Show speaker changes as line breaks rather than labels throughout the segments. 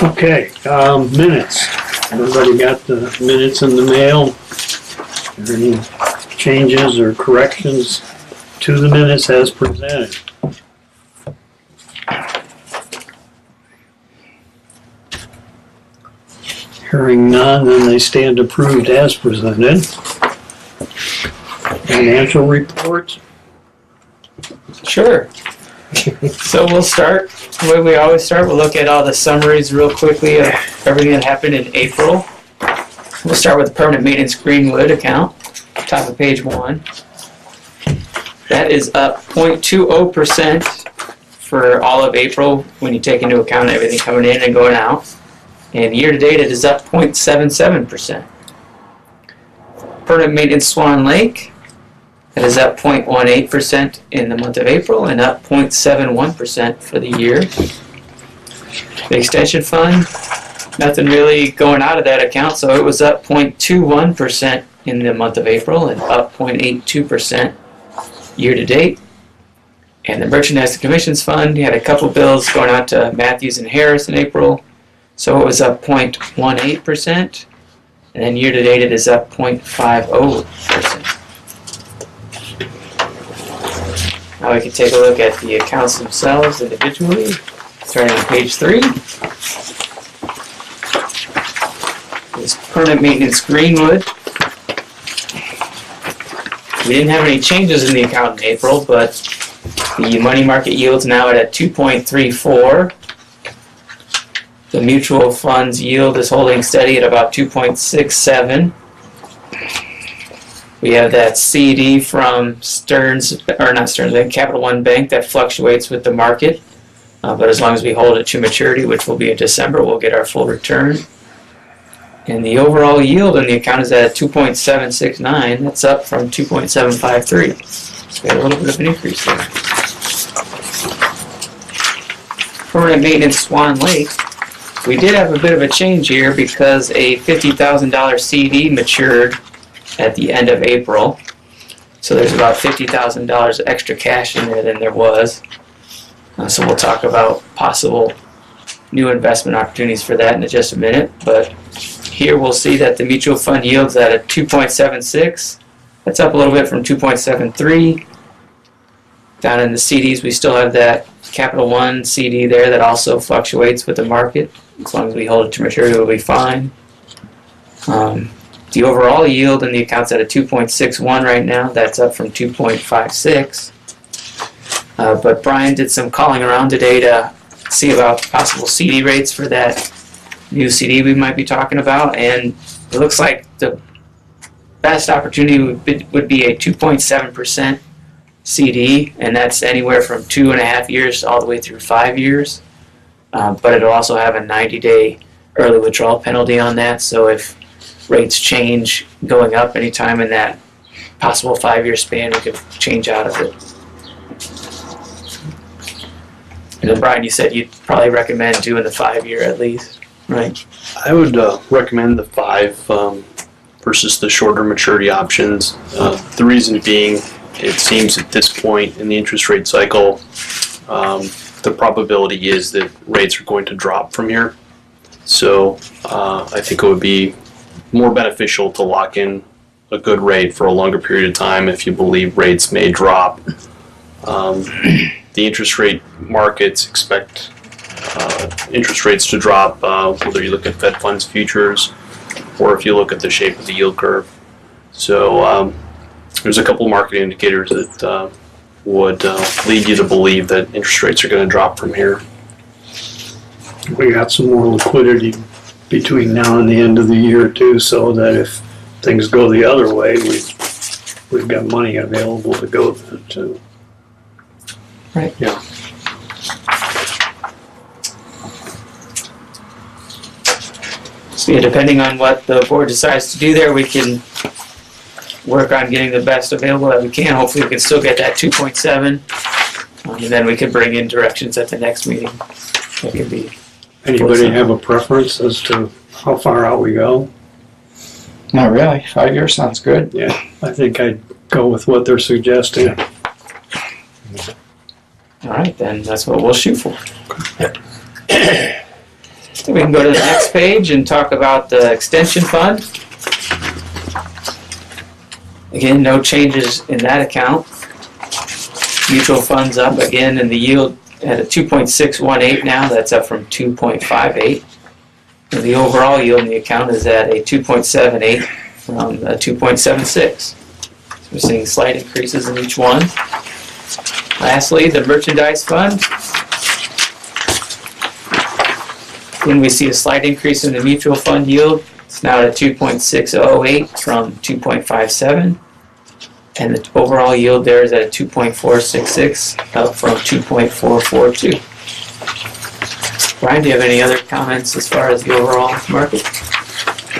Okay, minutes. Everybody got the minutes in the mail? Are there any changes or corrections to the minutes as presented? Hearing none, then they stand approved as presented. Financial reports?
Sure. So we'll start the way we always start. We'll look at all the summaries real quickly of everything that happened in April. We'll start with the permanent maintenance Greenwood account, top of page 1. That is up 0.20% for all of April when you take into account everything coming in and going out. And year to date it is up 0.77%. Permanent maintenance Swan Lake, that is up 0.18% in the month of April and up 0.71% for the year. The extension fund, nothing really going out of that account, so it was up 0.21% in the month of April and up 0.82% year to date. And the merchandise and commissions fund, you had a couple bills going out to Matthews and Harris in April, so it was up 0.18%, and then year to date it is up 0.50%. Now we can take a look at the accounts themselves individually, starting on page 3. This permanent maintenance Greenwood. We didn't have any changes in the account in April, but the money market yield's now at a 2.34. The mutual funds yield is holding steady at about 2.67. We have that CD from Capital One Bank that fluctuates with the market. But as long as we hold it to maturity, which will be in December, we'll get our full return. And the overall yield in the account is at 2.769. That's up from 2.753. So we had a little bit of an increase there. Permanent maintenance Swan Lake. We did have a bit of a change here because a $50,000 CD matured at the end of April. So there's about $50,000 extra cash in there than there was. So we'll talk about possible new investment opportunities for that in just a minute. But here we'll see that the mutual fund yields at a 2.76. That's up a little bit from 2.73. Down in the CDs, we still have that Capital One CD there that also fluctuates with the market. As long as we hold it to maturity, we'll be fine. The overall yield in the account's at a 2.61 right now. That's up from 2.56. But Brian did some calling around today to see about possible CD rates for that new CD we might be talking about, and it looks like the best opportunity would be a 2.7% CD, and that's anywhere from 2.5 years all the way through 5 years. But it'll also have a 90-day early withdrawal penalty on that, so if rates change going up anytime in that possible 5-year span, we could change out of it. And then Brian, you said you'd probably recommend doing the 5-year at least, right?
I would recommend the 5 versus the shorter maturity options. The reason being, it seems at this point in the interest rate cycle, the probability is that rates are going to drop from here. So I think it would be more beneficial to lock in a good rate for a longer period of time if you believe rates may drop. The interest rate markets expect interest rates to drop, whether you look at Fed funds futures or if you look at the shape of the yield curve. So there's a couple market indicators that would lead you to believe that interest rates are going to drop from here.
We got some more liquidity between now and the end of the year too, so that if things go the other way, we've got money available to go to.
Right.
Yeah.
So yeah, depending on what the board decides to do there, we can work on getting the best available that we can. Hopefully we can still get that 2.7, and then we can bring in directions at the next meeting. That could be.
Anybody have a preference as to how far out we go?
Not really. 5 years sounds good.
Yeah, I think I'd go with what they're suggesting.
All right, then that's what we'll shoot for. We can go to the next page and talk about the extension fund. Again, no changes in that account. Mutual funds up again, and the yield at a 2.618 now. That's up from 2.58. And the overall yield in the account is at a 2.78 from a 2.76. So we're seeing slight increases in each one. Lastly, the merchandise fund. Then we see a slight increase in the mutual fund yield. It's now at 2.608 from 2.57. And the overall yield there is at 2.466, up from 2.442. Brian, do you have any other comments as far as the overall market?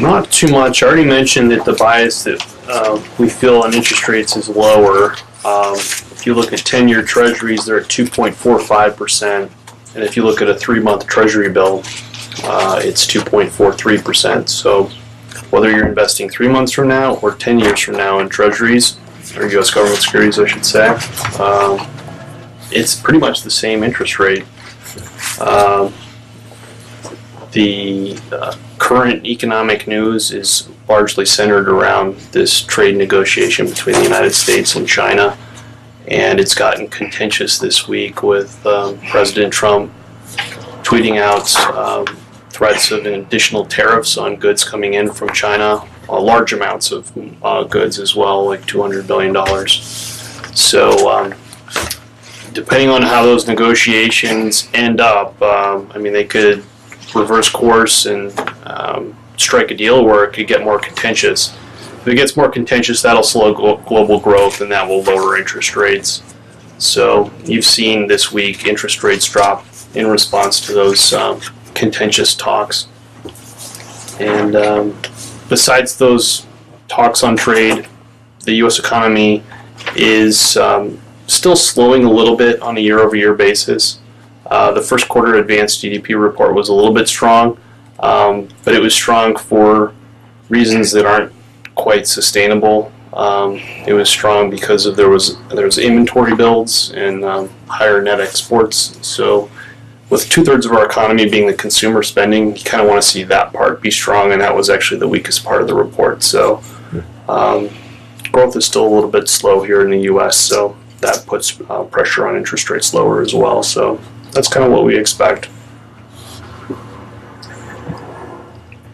Not too much. I already mentioned that the bias that we feel on interest rates is lower. If you look at 10-year treasuries, they're at 2.45%. And if you look at a 3-month treasury bill, it's 2.43%. So whether you're investing 3 months from now or 10 years from now in treasuries, or U.S. government securities, I should say, it's pretty much the same interest rate. The current economic news is largely centered around this trade negotiation between the United States and China, and it's gotten contentious this week with President Trump tweeting out threats of additional tariffs on goods coming in from China, large amounts of goods as well, like $200 billion. So depending on how those negotiations end up, I mean, they could reverse course and strike a deal where it could get more contentious. If it gets more contentious, that'll slow global growth and that will lower interest rates. So you've seen this week interest rates drop in response to those contentious talks. And besides those talks on trade, the U.S. economy is still slowing a little bit on a year-over-year basis. The first quarter advanced GDP report was a little bit strong, but it was strong for reasons that aren't quite sustainable. It was strong because of there was inventory builds and higher net exports. So with 2/3 of our economy being the consumer spending, you kind of want to see that part be strong, and that was actually the weakest part of the report. So growth is still a little bit slow here in the U.S., so that puts pressure on interest rates lower as well. So that's kind of what we expect.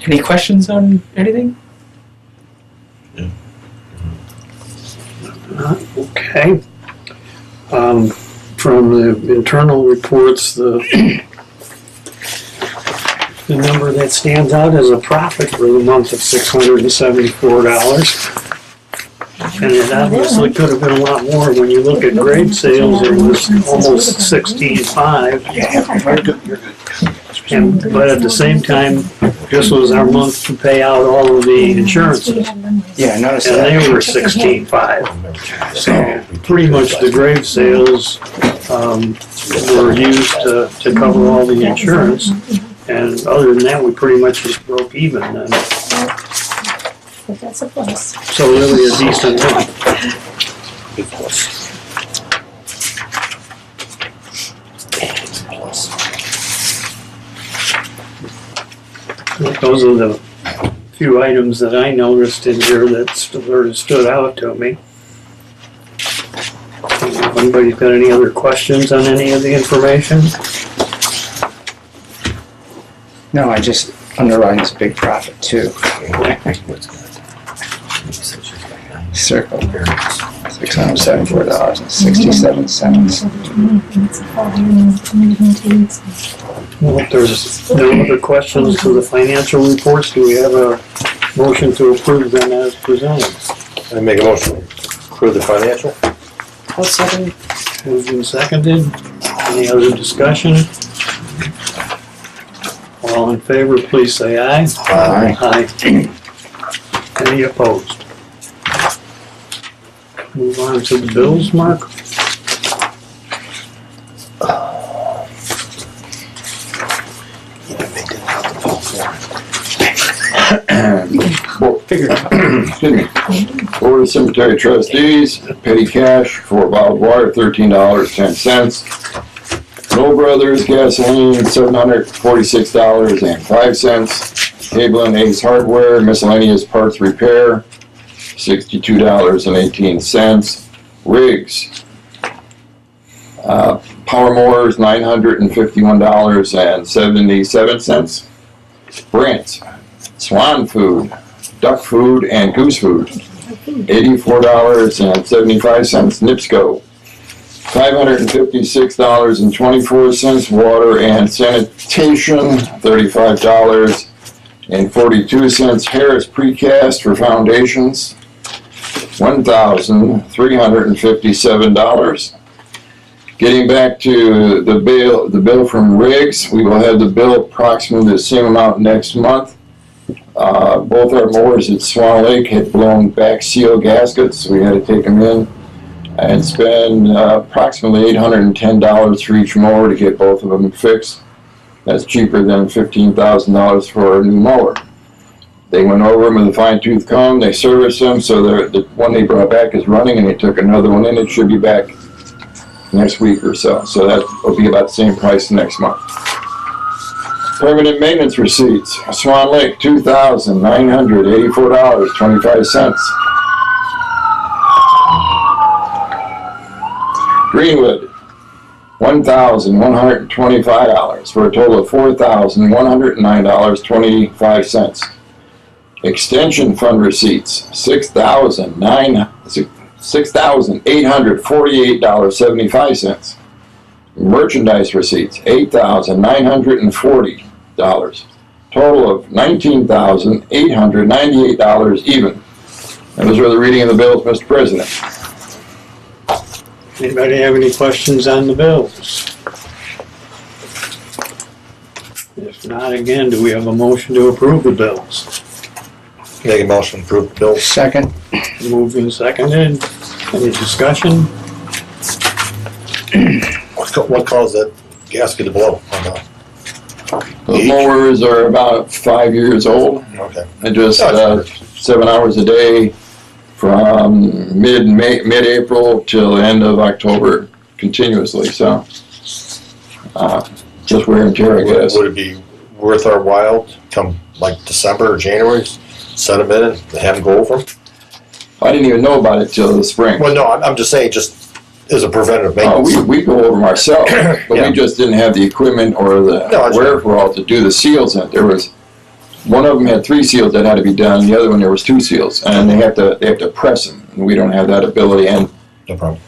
Any questions on anything?
Okay. From the internal reports, the number that stands out as a profit for the month of $674. And it obviously could have been a lot more. When you look at grade sales, it was almost 16.5. But at the same time, this was our month to pay out all of the insurances.
Yeah, I noticed
And
that.
they were 16.5. So pretty much the grade sales were used to cover all the insurance. And other than that, we pretty much just broke even then.
But that's a plus.
So really a decent month. Those are the few items that I noticed in here that stood out to me. If anybody's got any other questions on any of the information?
No, I just underlined big profit too. Circle $674.67.
Well, if there's no other questions to the financial reports, do we have a motion to approve them as presented?
I make a motion to approve the financial.
I'll second.
Moved and seconded. Any other discussion? All in favor, please say aye.
Aye.
Aye. Any opposed? Move on to the bills, Mark.
Excuse me. Board of Cemetery Trustees, petty cash for bottled water, $13.10. No Toll Brothers gasoline, $746.05. Cable and Ace Hardware, miscellaneous parts repair, $62.18. Riggs, Power Mowers, $951.77. Brent, Swan Food, Duck Food, and Goose Food, $84.75. NIPSCO, $556.24. Water and Sanitation, $35.42. Harris Precast for foundations, $1,357. Getting back to the bill from Riggs, we will have the bill approximately the same amount next month. Both our mowers at Swan Lake had blown back seal gaskets, so we had to take them in and spend approximately $810 for each mower to get both of them fixed. That's cheaper than $15,000 for a new mower. They went over them with a fine-tooth comb, they serviced them, so the one they brought back is running, and they took another one in. It should be back next week or so. So that will be about the same price next month. Permanent maintenance receipts. Swan Lake, $2,984.25. Greenwood, $1,125 for a total of $4,109.25. Extension fund receipts, $6,848.75. Merchandise receipts, $8,940. Total of $19,898 even. And those are the reading of the bills, Mr. President.
Anybody have any questions on the bills? If not, again, do we have a motion to approve the bills?
Make a motion to approve the bills.
Second.
Moved and seconded. Any discussion?
What caused that gasket to blow?
The mowers are about 5 years old.
Okay.
And just 7 hours a day from mid-April till the end of October continuously. So just wear and tear, I guess.
Would it be worth our while to come like December or January, set them in and have them go over them?
I didn't even know about it till the spring.
Well, no, I'm just saying, just as a preventative
Oh,
maintenance.
we go over them ourselves, but
Yeah.
we just didn't have the equipment or the
No, that's
wherewithal to do the seals. And there was one of them had 3 seals that had to be done. The other one there was 2 seals, and they have to press them. And we don't have that ability. And
No problem.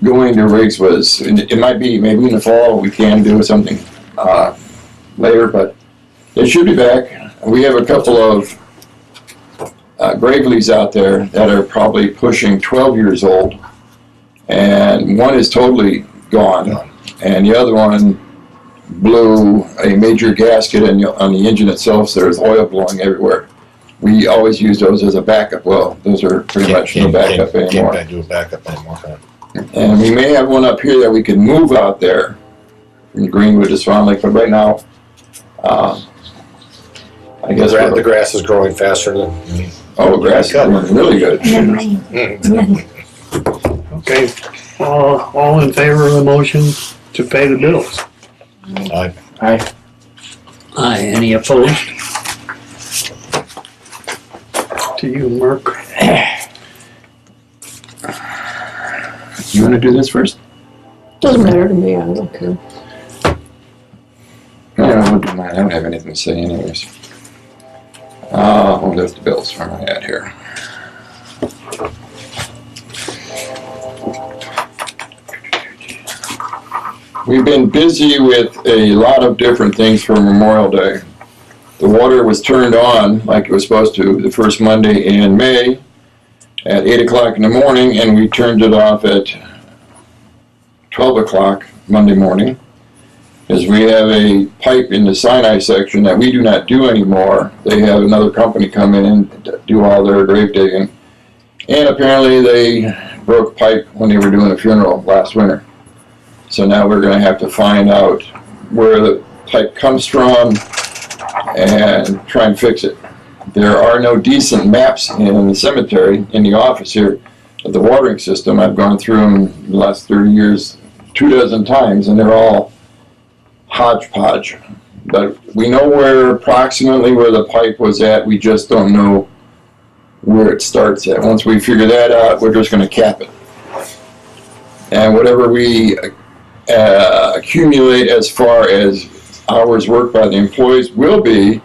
going to rigs was it might be maybe in the fall we can do something later, but it should be back. We have a couple of Graveleys out there that are probably pushing 12 years old, and one is totally gone, and the other one blew a major gasket on the engine itself, so there's oil blowing everywhere. We always use those as a backup. Well, those are pretty much no backup anymore.
Can't do a backup anymore.
And we may have one up here that we could move out there from Greenwood to Swan Lake, but right now, I guess
The grass is growing faster than.
the grass is doing really good.
Okay, all in favor of the motion to pay the bills?
Aye.
Aye.
Aye. Any opposed? To you, Mark.
You want to do this first?
Doesn't matter to me, I don't care.
No, I won't do mine. I don't have anything to say anyways. There's the bills from my head here. We've been busy with a lot of different things for Memorial Day. The water was turned on like it was supposed to the first Monday in May at 8 o'clock in the morning, and we turned it off at 12 o'clock Monday morning, because we have a pipe in the Sinai section that we do not do anymore. They have another company come in and do all their grave digging, and apparently they broke pipe when they were doing a funeral last winter. So now we're going to have to find out where the pipe comes from and try and fix it. There are no decent maps in the cemetery, in the office here, of the watering system. I've gone through them the last 30 years 24 times, and they're all hodgepodge. But we know approximately where the pipe was at, we just don't know where it starts at. Once we figure that out, we're just gonna cap it. And whatever we accumulate as far as hours worked by the employees will be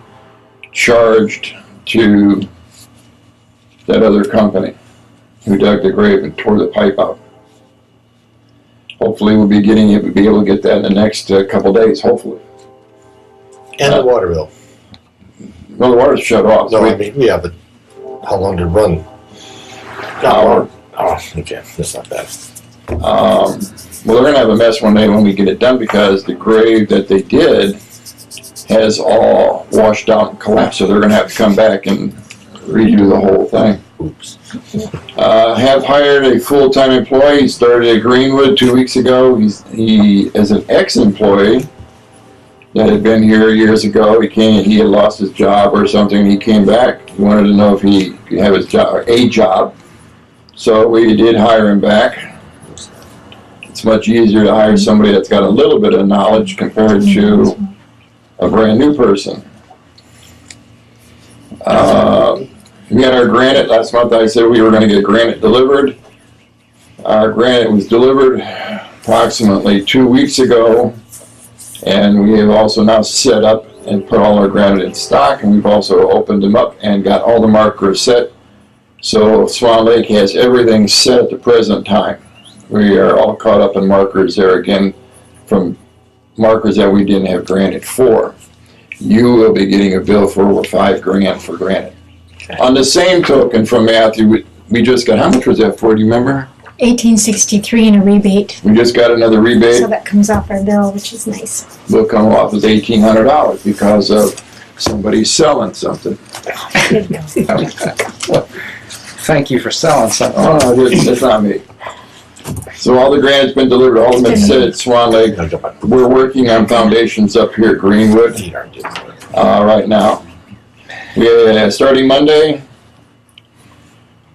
charged to that other company who dug the grave and tore the pipe out. Hopefully we'll be able to get that in the next couple days, hopefully.
And the water bill.
Well, the water's shut off.
No, I mean, yeah, but how long did it run?
Hour.
Oh, okay, that's not bad.
Well, they're gonna have a mess one day when we get it done because the grave that they did has all washed out and collapsed, so they're gonna have to come back and redo the whole thing.
Oops.
Have hired a full-time employee. He started at Greenwood 2 weeks ago. He is an ex-employee that had been here years ago. He had lost his job or something. He came back. He wanted to know if he could have his job, or a job. So we did hire him back. It's much easier to hire somebody that's got a little bit of knowledge compared to a brand new person. We had our granite last month. I said we were going to get granite delivered. Our granite was delivered approximately 2 weeks ago, and we have also now set up and put all our granite in stock, and we've also opened them up and got all the markers set. So Swan Lake has everything set at the present time. We are all caught up in markers there again from markers that we didn't have granite for. You will be getting a bill for over $5,000 for granite. On the same token from Matthew, we just got, how much was that for, do you remember?
$18.63 and a rebate.
We just got another rebate.
So that comes off our bill, which is nice.
Will come off as $1,800 because of somebody selling something.
There you go.
Thank you for selling something.
Oh, it's not me. So all the granite's been delivered, all of them set at Swan Lake. We're working on foundations up here at Greenwood right now. Starting Monday,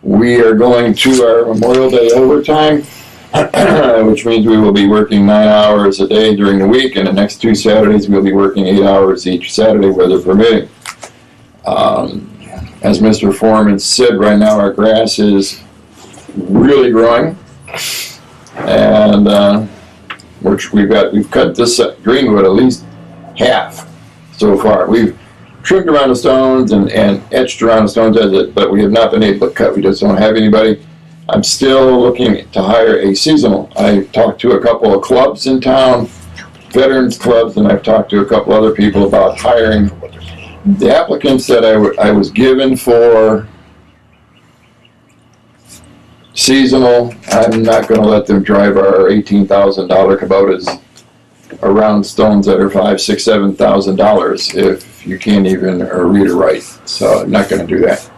we are going to our Memorial Day overtime, which means we will be working 9 hours a day during the week, and the next 2 Saturdays we'll be working 8 hours each Saturday, weather permitting. As Mr. Foreman said, right now our grass is really growing, and we've cut this Greenwood at least half so far. We've trimmed around the stones and etched around the stones as it, but we have not been able to cut. We just don't have anybody. I'm still looking to hire a seasonal. I've talked to a couple of clubs in town, veterans clubs, and I've talked to a couple other people about hiring. The applicants that I was given for seasonal, I'm not going to let them drive our $18,000 Kubotas around stones that are $5,000, $6,000, $7,000 if you can't even read or write. So I'm not going to do that.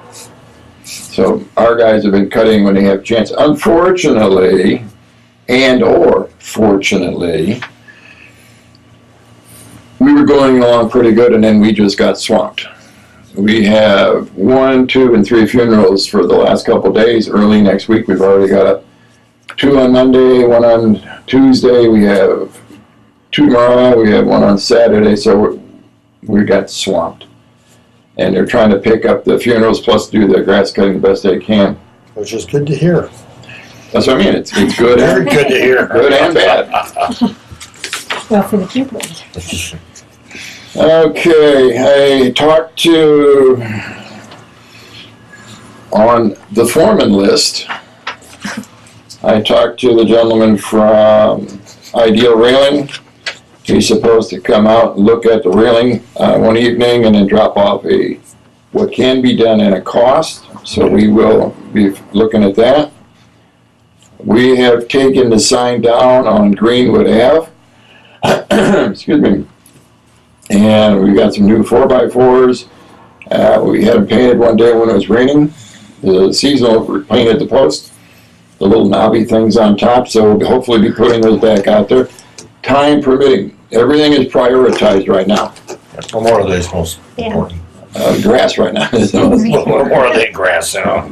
So our guys have been cutting when they have a chance. Unfortunately, and or fortunately, we were going along pretty good, and then we just got swamped. We have 1, 2, and 3 funerals for the last couple of days. Early next week, we've already got 2 on Monday, 1 on Tuesday. We have 2 tomorrow. We have 1 on Saturday. So we got swamped, and they're trying to pick up the funerals plus do the grass cutting the best they can.
Which is good to hear.
That's what I mean. It's good.
Very good to hear.
Good and bad.
Well, for the people.
Okay, I talked to, on the foreman list, I talked to the gentleman from Ideal Railing. He's supposed to come out and look at the railing one evening and then drop off what can be done at a cost. So we will be looking at that. We have taken the sign down on Greenwood Ave. Excuse me. And we got some new 4x4s. We had them painted one day when it was raining. The seasonal painted the post, the little knobby things on top, so we'll hopefully be putting those back out there. Time permitting. Everything is prioritized right now.
Memorial Day is most important.
Grass right now is the most
Memorial Day grass, you know.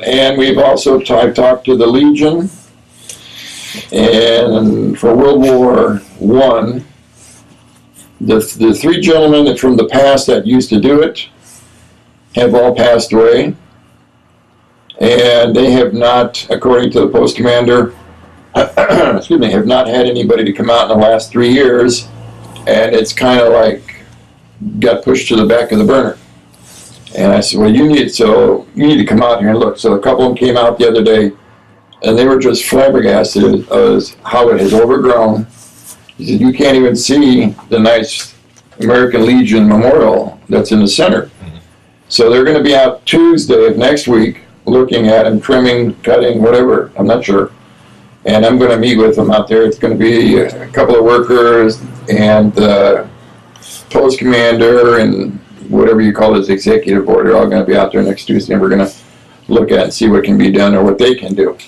And we've also I've talked to the Legion, And for World War One, the three gentlemen that from the past that used to do it have all passed away. And they have not, according to the post commander, excuse me, have not had anybody to come out in the last 3 years. And it's kind of like got pushed to the back of the burner. And I said, well, you need to come out here and look. So a couple of them came out the other day, and they were just flabbergasted as how it has overgrown. He said, you can't even see the nice American Legion memorial that's in the center. So they're going to be out Tuesday of next week looking at them, trimming, cutting, whatever, I'm not sure. And I'm going to meet with them out there. It's going to be a couple of workers and the post commander and whatever you call his executive board. They're all going to be out there next Tuesday, and we're going to look at and see what can be done or what they can do.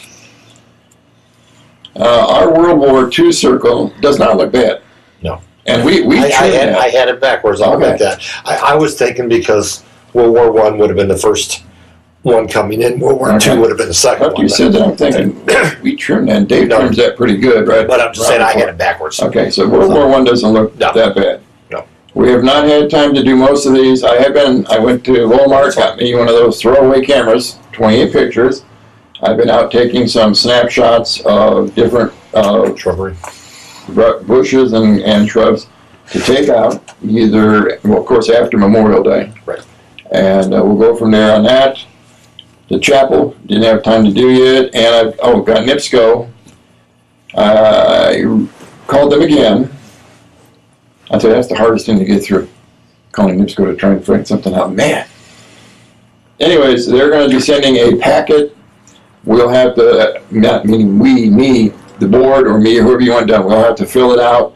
Our World War II circle does not look bad.
No.
And we
I
trimmed
had it backwards. I'll
Okay.
make that. I was thinking because World War One would have been the first one coming in. World War
Okay.
Two would have been the second
After
one.
you said that, I'm thinking, we trimmed that. Dave
No.
trims that pretty good, right?
But I'm just saying I had it backwards.
Okay, so World War One doesn't look
No.
that bad.
No.
We have not had time to do most of these. I went to Walmart, got me one of those throwaway cameras, 28 pictures. I've been out taking some snapshots of different
Shrubbery.
bushes and shrubs to take out, either, well, of course, after Memorial Day.
Right.
And we'll go from there on that. The chapel, didn't have time to do yet, and I've got NIPSCO. I called them again. I tell you, that's the hardest thing to get through, calling NIPSCO to try and find something out. Man. Anyways, they're going to be sending a packet. We'll have to, not meaning we, me, the board, or me, whoever you want done, we'll have to fill it out,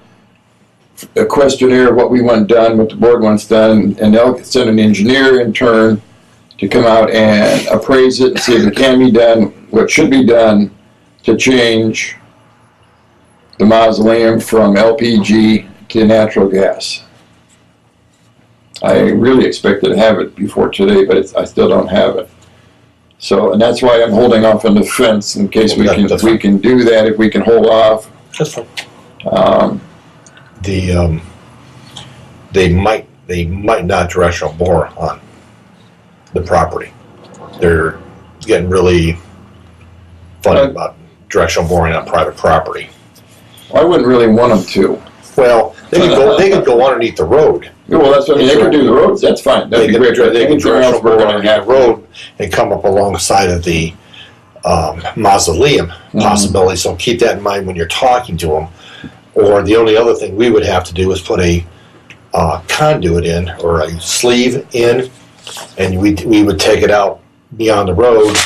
a questionnaire of what we want done, what the board wants done, and they'll send an engineer in turn to come out and appraise it and see if it can be done, what should be done to change the mausoleum from LPG to natural gas. I really expected to have it before today, but I still don't have it. So, and that's why I'm holding off on the fence in case we can do that, if we can hold off.
That's fine. They might not directional bore on the property. They're getting really funny about directional boring on private property.
I wouldn't really want them to.
Well, they could go underneath the road.
Well, that's what I mean. They can do the roads. That's fine. That'd be great.
They can directional bore
we're
underneath
gonna have
the road and come up alongside of the mausoleum possibility. So keep that in mind when you're talking to them. Or the only other thing we would have to do is put a conduit in or a sleeve in, and we would take it out beyond the road.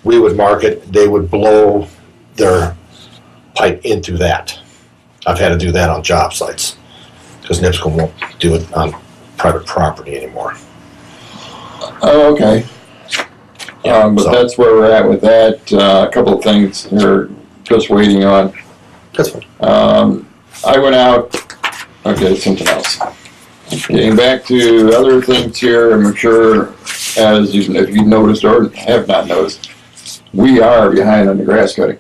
We would mark it. They would blow their pipe in through that. I've had to do that on job sites because NIPSCO won't do it on private property anymore.
Oh, okay. But
so-
that's where we're at with that. A couple of things we're just waiting on.
That's fine.
I went out. Okay, something else. Getting back to other things here, I'm sure, if you've noticed or have not noticed, we are behind on the grass cutting.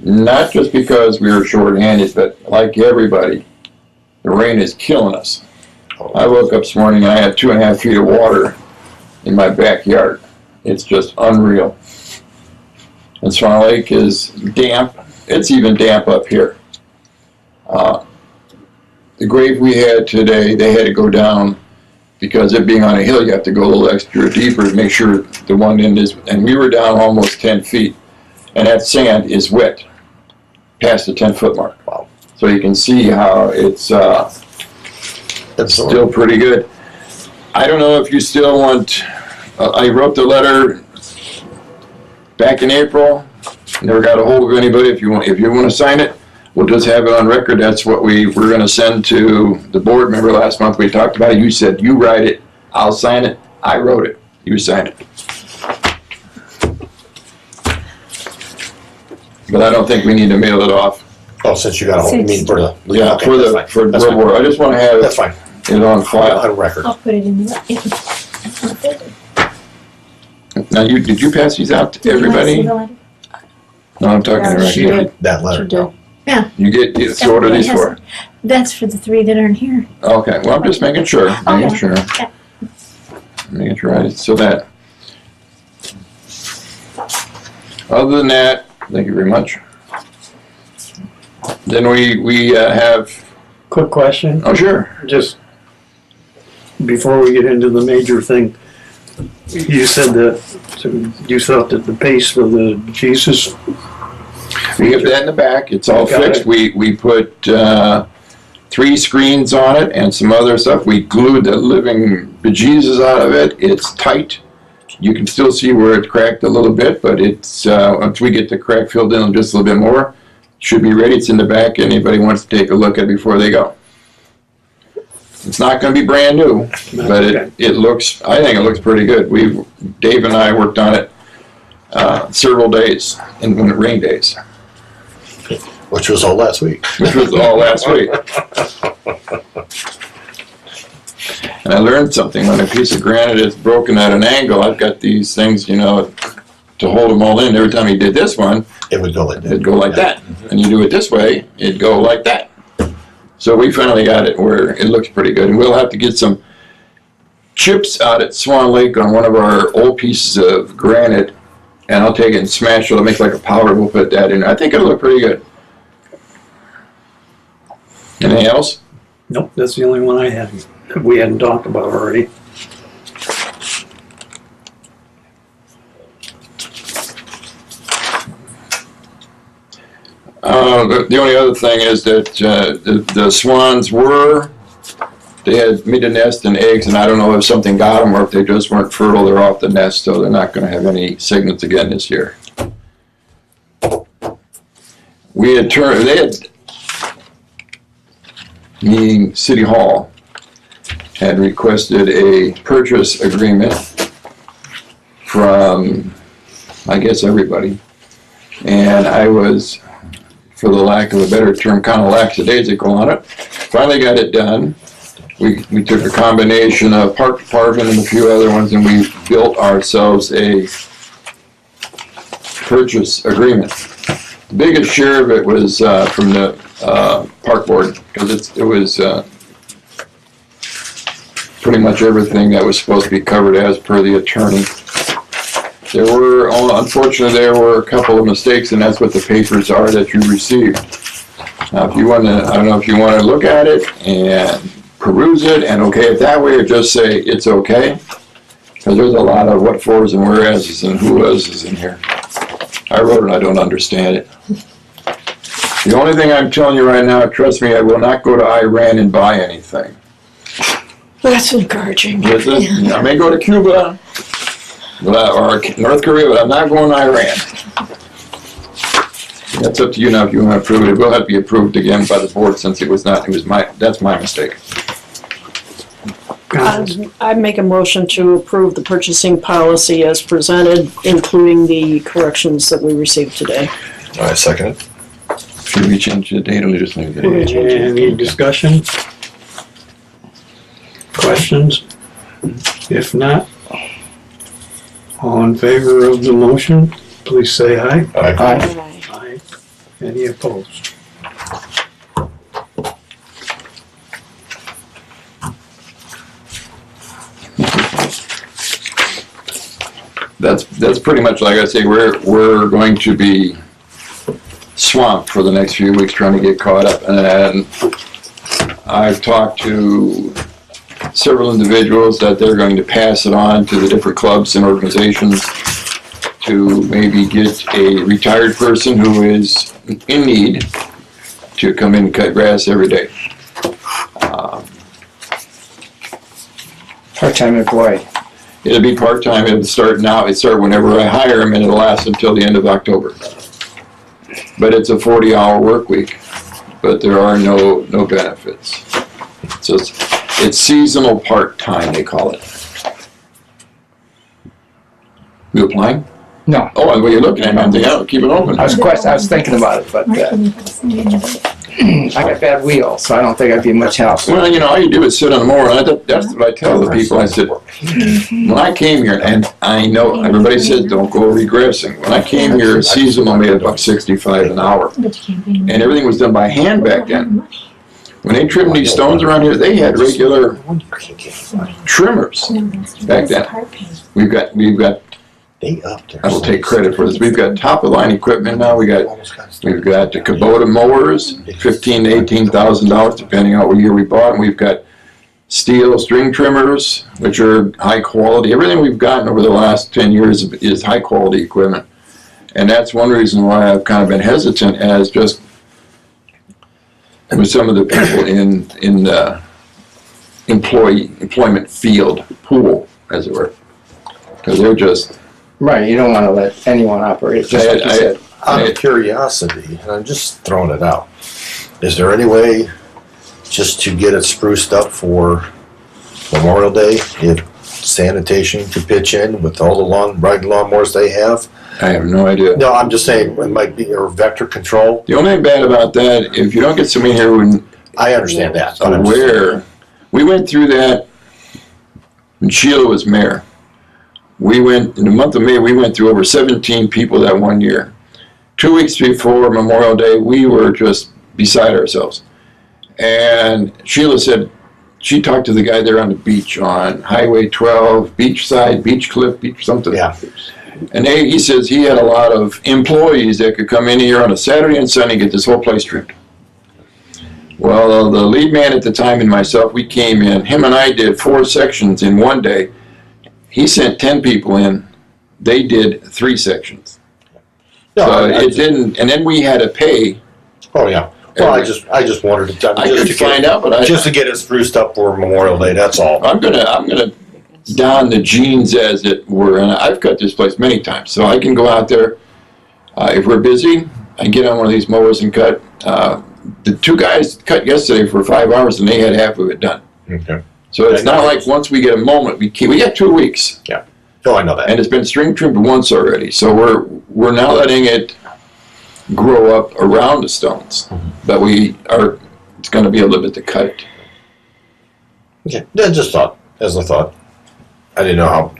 Not just because we are short-handed, but like everybody, the rain is killing us. I woke up this morning and I had 2.5 feet of water in my backyard. It's just unreal. And Swan Lake is damp. It's even damp up here. The grave we had today, they had to go down because it being on a hill, you have to go a little extra deeper to make sure the one end is, and we were down almost 10 feet. And that sand is wet past the 10-foot mark.
Wow.
So you can see how it's still pretty good. I don't know if you still want, I wrote the letter back in April, never got a hold of anybody. If you want to sign it, we'll just have it on record. That's what we were going to send to the board. Remember last month we talked about it? You said you write it, I'll sign it. I wrote it, you sign it. But I don't think we need to mail it off.
Oh, since you got a hold, you mean for the
Yeah,
okay,
for
that's fine.
for
That's
World
fine.
War. I just want to have
That's fine.
it on file.
On record.
I'll put it in the.
Now, did you pass these out to everybody? No, I'm talking
Yeah,
right
she
here.
did.
That letter.
She did.
You get, so what are these for?
That's for the 3 that aren't here.
Okay, well, I'm just making sure,
Oh,
making
yeah.
sure.
Yeah.
Making sure, so that. Other than that, thank you very much. Then we have,
Quick question,
oh, sure.
just before we get into the major thing. You said that you thought that the pace for the Jesus,
We have that in the back, it's all
Got
fixed.
it.
We put 3 screens on it and some other stuff. We glued the living bejesus out of it. It's tight. You can still see where it cracked a little bit, but it's, once we get the crack filled in just a little bit more, should be ready. It's in the back. Anybody wants to take a look at it before they go. It's not gonna be brand new, but
okay.
it looks, I think it looks pretty good. Dave and I worked on it several days, and when it rained days,
Which was all last week.
which was all last week. And I learned something. When a piece of granite is broken at an angle, I've got these things, to hold them all in. Every time you did this one,
It would go like that.
it'd go like that. And you do it this way, it'd go like that. So we finally got it where it looks pretty good. And we'll have to get some chips out at Swan Lake on one of our old pieces of granite, and I'll take it and smash it. I'll make like a powder. We'll put that in. I think it'll look pretty good. Anything else?
nope, that's the only one I had, that we hadn't talked about already.
The only other thing is that the swans they had made a nest and eggs, and I don't know if something got them or if they just weren't fertile. They're off the nest, so they're not going to have any cygnets again this year. Meaning City Hall had requested a purchase agreement from, I guess, everybody. And I was, for the lack of a better term, kind of lackadaisical on it. Finally got it done. We took a combination of Park Department and a few other ones, and we built ourselves a purchase agreement. The biggest share of it was from the Park Board, because it was pretty much everything that was supposed to be covered as per the attorney. Unfortunately, there were a couple of mistakes, and that's what the papers are that you received. Now, if you want to, I don't know if you want to look at it and peruse it and okay it that way, or just say it's okay, because there's a lot of what fors and whereases and who is in here. I wrote it, I don't understand it. The only thing I'm telling you right now, trust me, I will not go to Iran and buy anything.
That's encouraging.
I may go to Cuba or North Korea, but I'm not going to Iran. That's up to you now if you want to approve it. It will have to be approved again by the board since that's my mistake.
I'd make a motion to approve the purchasing policy as presented, including the corrections that we received today.
All right, second it.
Should we change the date or we just leave the
We're
date?
gonna change it.
Any discussion? Questions? If not, all in favor of the motion, please say aye.
Aye.
Aye. Any opposed?
That's pretty much like I say. We're going to be swamped for the next few weeks trying to get caught up, and I've talked to several individuals that they're going to pass it on to the different clubs and organizations to maybe get a retired person who is in need to come in and cut grass every day.
Part-time employee.
It'll be part-time. It'll start now. It start whenever I hire him, and it'll last until the end of October. But it's a 40-hour work week, but there are no benefits. So it's seasonal part-time, they call it. You applying?
No,
Oh, and what you're looking at, I'm thinking, oh, keep it open.
I was thinking about it, but I got bad wheels, so I don't think I'd be much help.
Well, you know, all you do is sit on the mower, and that's what I tell the people. I said, when I came here, and I know everybody says don't go regressing. When I came here, seasonal made $1.65 an hour, and everything was done by hand back then. When they trimmed these stones around here, they had regular trimmers back then. We've got.
They upped it.
I will take credit for this. We've got top of line equipment now. We've got the Kubota mowers, $15,000 to $18,000 depending on what year we bought them. We've got steel string trimmers, which are high quality. Everything we've gotten over the last 10 years is high quality equipment, and that's one reason why I've kind of been hesitant as just with some of the people in the employment field pool, as it were, because they're just.
Right, you don't want to let anyone operate, just like you said.
Out of curiosity, and I'm just throwing it out, is there any way just to get it spruced up for Memorial Day, if sanitation could pitch in with all the riding lawnmowers they have?
I have no idea.
No, I'm just saying, it might be, or vector control.
The only thing bad about that, if you don't get somebody here who
I understand that. But I'm just
aware, we went through that when Sheila was mayor. We went, in the month of May, we went through over 17 people that one year. 2 weeks before Memorial Day, we were just beside ourselves. And Sheila said, she talked to the guy there on the beach on Highway 12, Beachside, Beach Cliff, Beach something.
Yeah.
And he says he had a lot of employees that could come in here on a Saturday and Sunday and get this whole place trimmed. Well, the lead man at the time and myself, we came in. Him and I did 4 sections in one day. He sent 10 people in. They did 3 sections.
No,
So
I
it
just-
didn't, and then we had to pay.
Oh, yeah. Well, I just wanted to.
I could find out, but
Just to get it spruced up for Memorial Day, that's all.
I'm gonna don the jeans as it were, and I've cut this place many times, so I can go out there. If we're busy, I can get on one of these mowers and cut. The 2 guys cut yesterday for 5 hours, and they had half of it done.
Okay.
So it's not like once we get a moment, we got 2 weeks,
Oh, I know that.
and it's been string trimmed once already. So we're now letting it grow up around the stones, but it's going to be a little bit to cut it.
Okay. Yeah, just thought, as a thought. I didn't know how,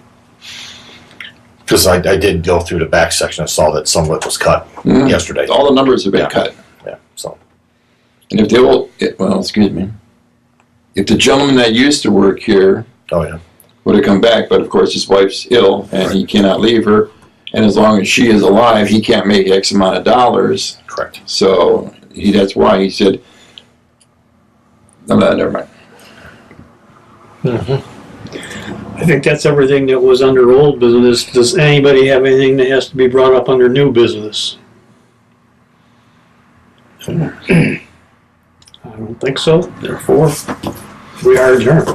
because I did go through the back section. I saw that some of it was cut yesterday.
All the numbers have been cut.
Yeah, so.
And if if the gentleman that used to work here
Oh, yeah.
would have come back, but of course his wife's ill and he cannot leave her, and as long as she is alive, he can't make X amount of dollars.
Correct.
So that's why he said, never mind.
I think that's everything that was under old business. Does anybody have anything that has to be brought up under new business? I don't think so. Therefore, we are adjourned.